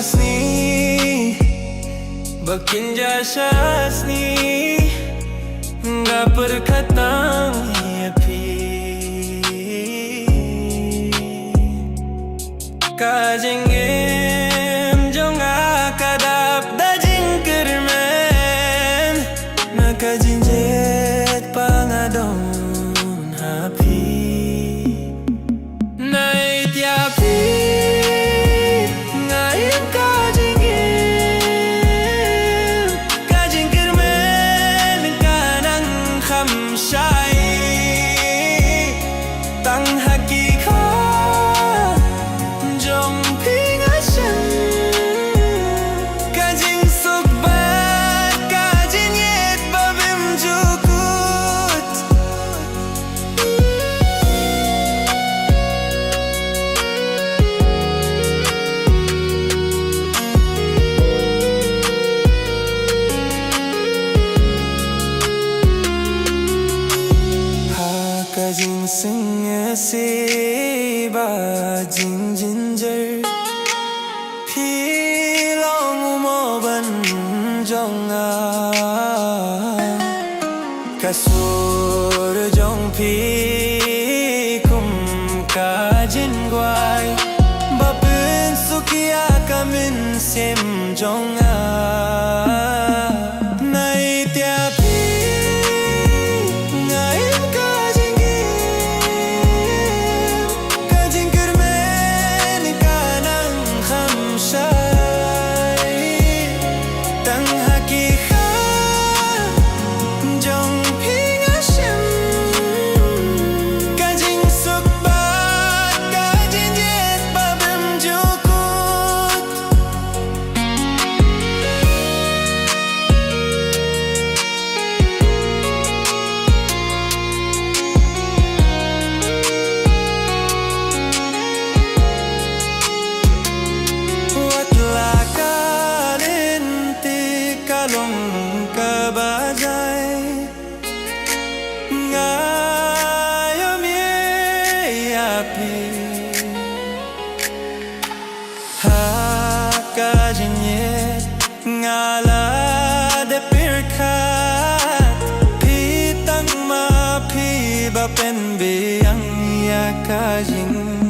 jasni Bekinja jasni Gak perkatang yapi Kajengem jong akadap dajing kermen Nakajinjet pangadon hapi Nait yapi ngayon kajengem Kajing kermen kanang khamshay Tang hakika jong pingasyan Kajing sukbat kajing yet babim jukut Ha kajing sing si ba jing ginger Phi long mo ban jong a Kasur jong phi kum kajin guai Bapin sukia kamin sim jong a Nai tia phi ngayon kajingem Kajing kermen kanang khamshay Tang hakika jong pingasyan Kajing sukbat kajing jet babim jukut Watla kalinti kalong kabajay Ngayom yapi Ha kajinyet ngala de pirkat Pitang mapi bapen biyang ya kajing